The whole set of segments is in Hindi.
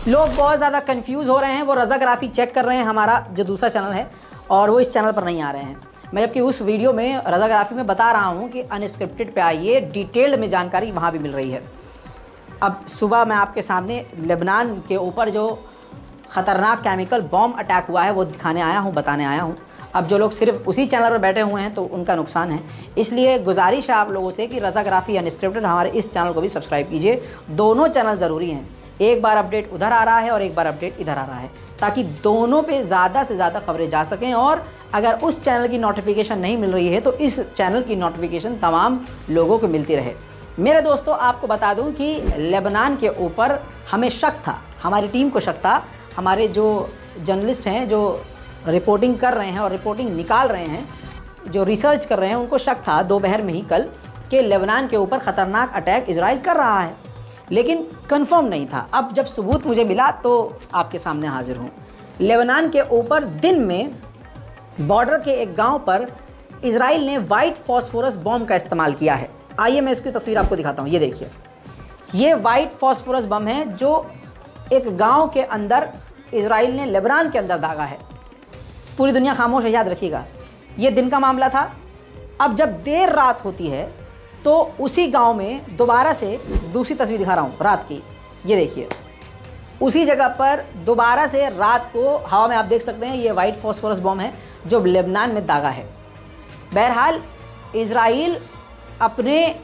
लोग बहुत ज़्यादा कंफ्यूज हो रहे हैं, वो रज़ाग्राफ़ी चेक कर रहे हैं हमारा जो दूसरा चैनल है, और वो इस चैनल पर नहीं आ रहे हैं। मैं जबकि उस वीडियो में रज़ाग्राफ़ी में बता रहा हूँ कि अनस्क्रिप्टेड पे आइए, डिटेल्ड में जानकारी वहाँ भी मिल रही है। अब सुबह मैं आपके सामने लेबनान के ऊपर जो ख़तरनाक केमिकल बॉम्ब अटैक हुआ है वो दिखाने आया हूँ, बताने आया हूँ। अब जो लोग सिर्फ उसी चैनल पर बैठे हुए हैं तो उनका नुकसान है, इसलिए गुजारिश है आप लोगों से कि रज़ाग्राफ़ी अनस्क्रिप्टेड हमारे इस चैनल को भी सब्सक्राइब कीजिए। दोनों चैनल ज़रूरी हैं, एक बार अपडेट उधर आ रहा है और एक बार अपडेट इधर आ रहा है, ताकि दोनों पे ज़्यादा से ज़्यादा खबरें जा सकें। और अगर उस चैनल की नोटिफिकेशन नहीं मिल रही है तो इस चैनल की नोटिफिकेशन तमाम लोगों को मिलती रहे। मेरे दोस्तों, आपको बता दूं कि लेबनान के ऊपर हमें शक था, हमारी टीम को शक था, हमारे जो जर्नलिस्ट हैं जो रिपोर्टिंग कर रहे हैं और रिपोर्टिंग निकाल रहे हैं, जो रिसर्च कर रहे हैं, उनको शक था दोपहर में ही कल कि लेबनान के ऊपर ख़तरनाक अटैक इजराइल कर रहा है, लेकिन कंफर्म नहीं था। अब जब सबूत मुझे मिला तो आपके सामने हाजिर हूँ। लेबनान के ऊपर दिन में बॉर्डर के एक गांव पर इजराइल ने वाइट फॉस्फोरस बॉम्ब का इस्तेमाल किया है। आइए मैं इसकी तस्वीर आपको दिखाता हूँ। ये देखिए, ये वाइट फॉस्फोरस बम है जो एक गांव के अंदर इजराइल ने लेबनान के अंदर दागा है। पूरी दुनिया खामोश है, याद रखिएगा। ये दिन का मामला था। अब जब देर रात होती है तो उसी गांव में दोबारा से दूसरी तस्वीर दिखा रहा हूँ रात की। ये देखिए, उसी जगह पर दोबारा से रात को हवा में आप देख सकते हैं ये वाइट फॉस्फोरस बम है जो लेबनान में दागा है। बहरहाल इजराइल अपने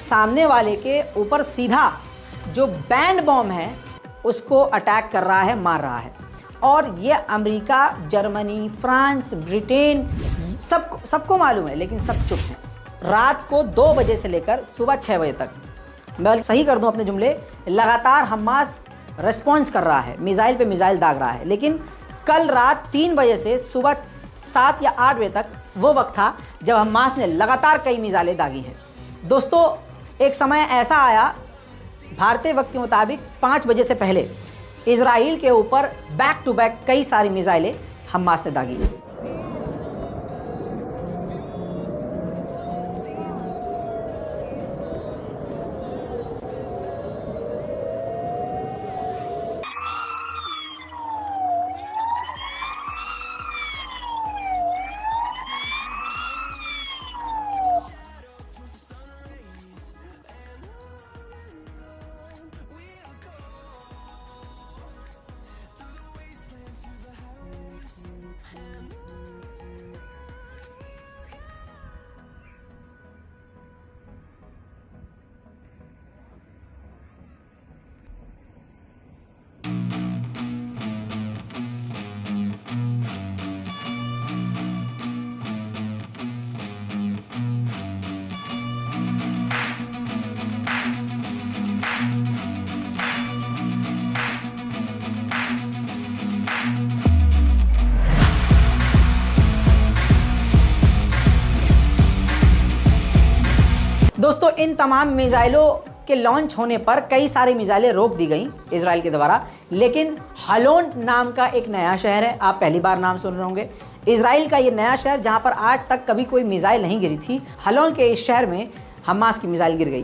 सामने वाले के ऊपर सीधा जो बैंड बॉम्ब है उसको अटैक कर रहा है, मार रहा है। और ये अमेरिका, जर्मनी, फ्रांस, ब्रिटेन सबको मालूम है, लेकिन सब चुप हैं। रात को 2 बजे से लेकर सुबह 6 बजे तक, मैं सही कर दूं अपने जुमले, लगातार हमास रिस्पॉन्स कर रहा है, मिसाइल पे मिसाइल दाग रहा है। लेकिन कल रात 3 बजे से सुबह 7 या 8 बजे तक वो वक्त था जब हमास ने लगातार कई मिसाइलें दागी हैं। दोस्तों, एक समय ऐसा आया भारतीय वक्त के मुताबिक 5 बजे से पहले इजराइल के ऊपर बैक टू बैक कई सारी मिसाइलें हमास ने दागी। दोस्तों, इन तमाम मिसाइलों के लॉन्च होने पर कई सारी मिसाइलें रोक दी गई इजराइल के द्वारा, लेकिन हलोन नाम का एक नया शहर है, आप पहली बार नाम सुन रहे होंगे। इजराइल का ये नया शहर जहां पर आज तक कभी कोई मिसाइल नहीं गिरी थी, हलोन के इस शहर में हमास की मिसाइल गिर गई।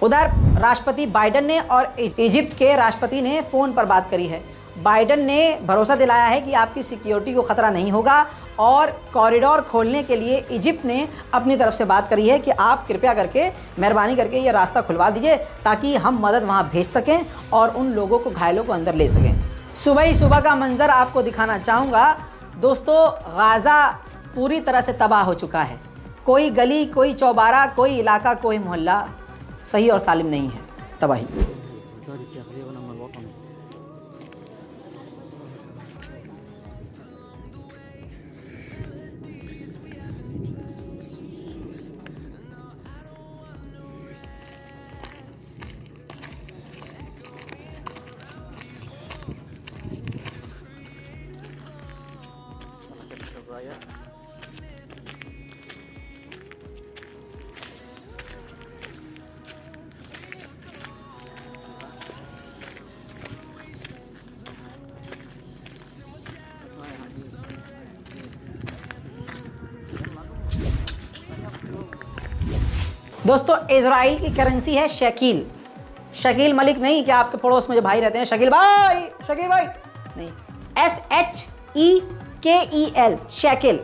उधर राष्ट्रपति बाइडेन ने और इजिप्ट के राष्ट्रपति ने फोन पर बात करी है। बाइडेन ने भरोसा दिलाया है कि आपकी सिक्योरिटी को खतरा नहीं होगा, और कॉरिडोर खोलने के लिए इजिप्ट ने अपनी तरफ से बात करी है कि आप कृपया करके, मेहरबानी करके ये रास्ता खुलवा दीजिए ताकि हम मदद वहाँ भेज सकें और उन लोगों को, घायलों को अंदर ले सकें। सुबह ही सुबह का मंजर आपको दिखाना चाहूँगा। दोस्तों, गाज़ा पूरी तरह से तबाह हो चुका है। कोई गली, कोई चौबारा, कोई इलाका, कोई मोहल्ला सही और सालिम नहीं है, तबाही। दोस्तों इजराइल की करेंसी है शकील। शकील मलिक नहीं, क्या आपके पड़ोस में जो भाई रहते हैं शकील भाई, शकील भाई नहीं, SHEKEL शकील।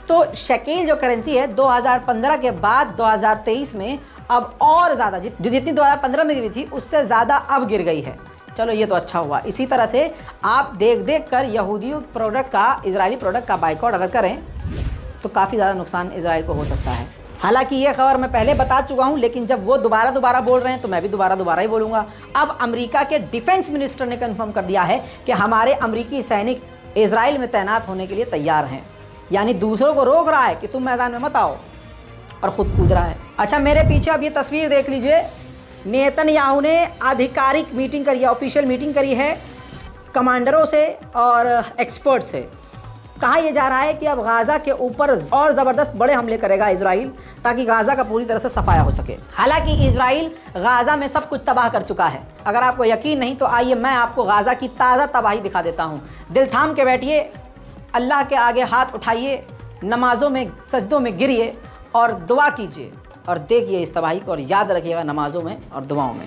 तो शकील जो करेंसी है 2015 के बाद 2023 में अब और ज़्यादा, जितनी 2015 में गिरी थी उससे ज़्यादा अब गिर गई है। चलो ये तो अच्छा हुआ। इसी तरह से आप देख देख कर यहूदी प्रोडक्ट का, इजरायली प्रोडक्ट का बाइकआउट अगर करें तो काफ़ी ज़्यादा नुकसान इजराइल को हो सकता है। हालांकि ये खबर मैं पहले बता चुका हूं, लेकिन जब वो दोबारा बोल रहे हैं तो मैं भी दोबारा ही बोलूँगा। अब अमेरिका के डिफेंस मिनिस्टर ने कंफर्म कर दिया है कि हमारे अमेरिकी सैनिक इजराइल में तैनात होने के लिए तैयार हैं। यानी दूसरों को रोक रहा है कि तुम मैदान में मत आओ, और ख़ुद कूद रहा है। अच्छा, मेरे पीछे अब ये तस्वीर देख लीजिए। नेतन्याहू ने आधिकारिक मीटिंग करी है, ऑफिशियल मीटिंग करी है कमांडरों से और एक्सपर्ट से। कहा यह जा रहा है कि अब गाज़ा के ऊपर और ज़बरदस्त बड़े हमले करेगा इजराइल, ताकि गाज़ा का पूरी तरह से सफाया हो सके। हालांकि इजराइल गाज़ा में सब कुछ तबाह कर चुका है। अगर आपको यकीन नहीं तो आइए मैं आपको गाज़ा की ताज़ा तबाही दिखा देता हूँ। दिल थाम के बैठिए, अल्लाह के आगे हाथ उठाइए, नमाज़ों में सजदों में गिरिए और दुआ कीजिए और देखिए इस तबाही को, और याद रखिएगा नमाज़ों में और दुआओं में।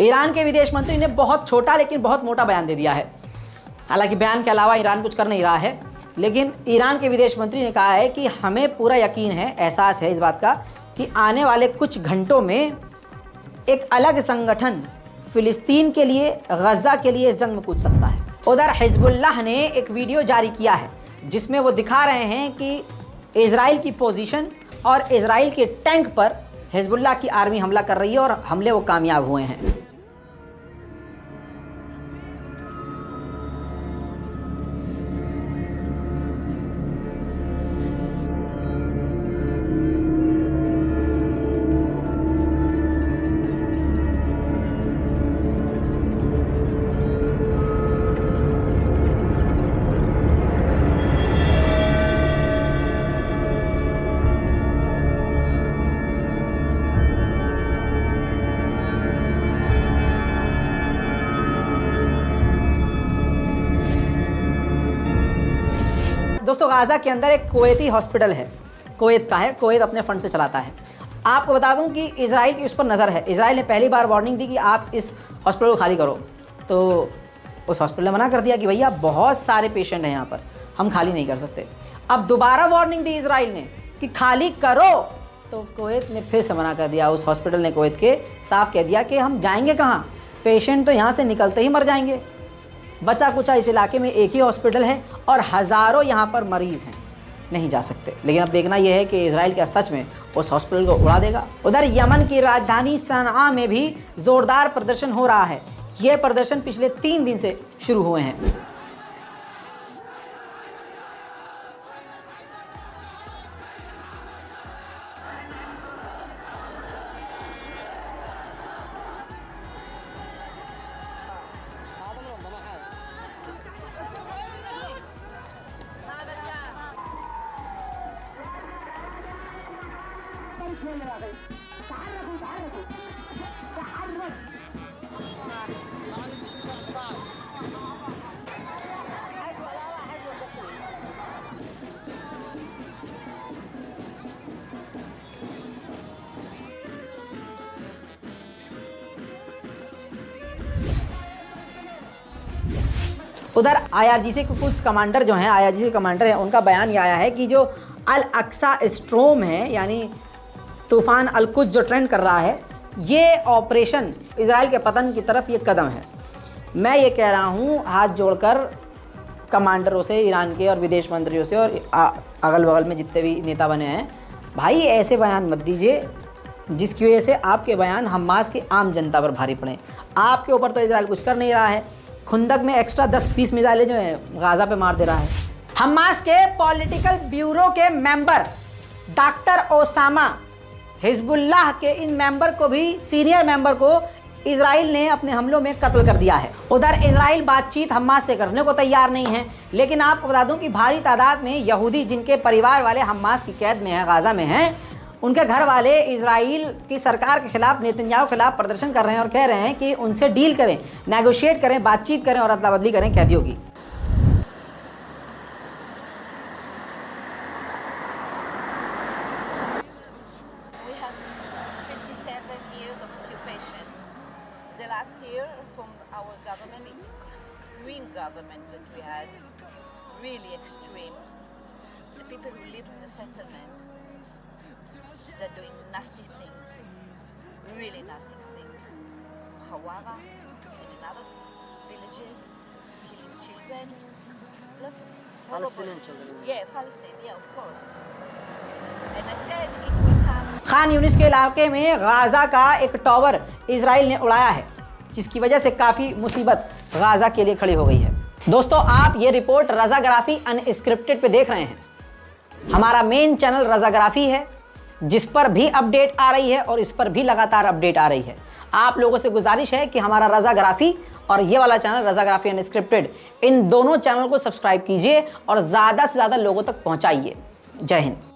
ईरान के विदेश मंत्री ने बहुत छोटा लेकिन बहुत मोटा बयान दे दिया है। हालांकि बयान के अलावा ईरान कुछ कर नहीं रहा है, लेकिन ईरान के विदेश मंत्री ने कहा है कि हमें पूरा यकीन है, एहसास है इस बात का कि आने वाले कुछ घंटों में एक अलग संगठन फ़िलिस्तीन के लिए, गज़ा के लिए जंग में कूद सकता है। उधर हिजबुल्लाह ने एक वीडियो जारी किया है जिसमें वो दिखा रहे हैं कि इजराइल की पोजीशन और इजराइल के टैंक पर हिजबुल्लाह की आर्मी हमला कर रही है और हमले वो कामयाब हुए हैं। दोस्तों गाज़ा के अंदर एक कुवैती हॉस्पिटल है, कुवैत का है, कुवैत अपने फंड से चलाता है। आपको बता दूं कि इजराइल की उस पर नज़र है। इजराइल ने पहली बार वार्निंग दी कि आप इस हॉस्पिटल को खाली करो, तो उस हॉस्पिटल ने मना कर दिया कि भैया बहुत सारे पेशेंट हैं यहाँ पर, हम खाली नहीं कर सकते। अब दोबारा वार्निंग दी इजराइल ने कि खाली करो, तो कुवैत ने फिर से मना कर दिया। उस हॉस्पिटल ने कुवैत के साफ कह दिया कि हम जाएंगे कहाँ, पेशेंट तो यहाँ से निकलते ही मर जाएंगे। बचा कुचा इस इलाके में एक ही हॉस्पिटल है और हज़ारों यहाँ पर मरीज़ हैं, नहीं जा सकते। लेकिन अब देखना यह है कि इजराइल क्या सच में उस हॉस्पिटल को उड़ा देगा। उधर यमन की राजधानी सनआ में भी ज़ोरदार प्रदर्शन हो रहा है। ये प्रदर्शन पिछले 3 दिन से शुरू हुए हैं। उधर IRGC के कुछ कमांडर जो हैं, IRGC कमांडर हैं, उनका बयान ये आया है कि जो अल अक्सा स्ट्रोम है, यानी तूफ़ान अल-कुद्स जो ट्रेंड कर रहा है, ये ऑपरेशन इजराइल के पतन की तरफ ये कदम है। मैं ये कह रहा हूँ हाथ जोड़कर कमांडरों से, ईरान के और विदेश मंत्रियों से और अगल बगल में जितने भी नेता बने हैं, भाई ऐसे बयान मत दीजिए जिसकी वजह से आपके बयान हमास की आम जनता पर भारी पड़े। आपके ऊपर तो इजराइल कुछ कर नहीं रहा है, खुंदक में एक्स्ट्रा 10-20 मिसाइलें जो है गाज़ा पे मार दे रहा है। हमास के पॉलिटिकल ब्यूरो के मेंबर डॉक्टर ओसामा हिजबुल्लाह के इन मेंबर को भी, सीनियर मेंबर को इजराइल ने अपने हमलों में कत्ल कर दिया है। उधर इजराइल बातचीत हमास से करने को तैयार नहीं है, लेकिन आपको बता दूं कि भारी तादाद में यहूदी जिनके परिवार वाले हमास की कैद में हैं, गाजा में हैं, उनके घर वाले इजराइल की सरकार के खिलाफ, नेतन्याहू के खिलाफ प्रदर्शन कर रहे हैं और कह रहे हैं कि उनसे डील करें, नेगोशिएट करें, बातचीत करें और अदला बदली करें कैदियों की। The last year from our government, it's extreme government that we had, really extreme. The people who live in the settlement, they're doing nasty things, really nasty things. Hawara and in other villages, killing children, lots of Palestinian children. Yeah, Palestine, yeah, of course. And I said it will come. Khan Younis के इलाके में गाजा का एक टावर इजराइल ने उड़ाया है, जिसकी वजह से काफ़ी मुसीबत गाजा के लिए खड़ी हो गई है। दोस्तों, आप ये रिपोर्ट रज़ाग्राफी अनस्क्रिप्टेड पे देख रहे हैं। हमारा मेन चैनल रज़ाग्राफी है, जिस पर भी अपडेट आ रही है और इस पर भी लगातार अपडेट आ रही है। आप लोगों से गुजारिश है कि हमारा रज़ाग्राफी और ये वाला चैनल रज़ाग्राफी अनस्क्रिप्टेड, इन दोनों चैनल को सब्सक्राइब कीजिए और ज़्यादा से ज़्यादा लोगों तक पहुँचाइए। जय हिंद।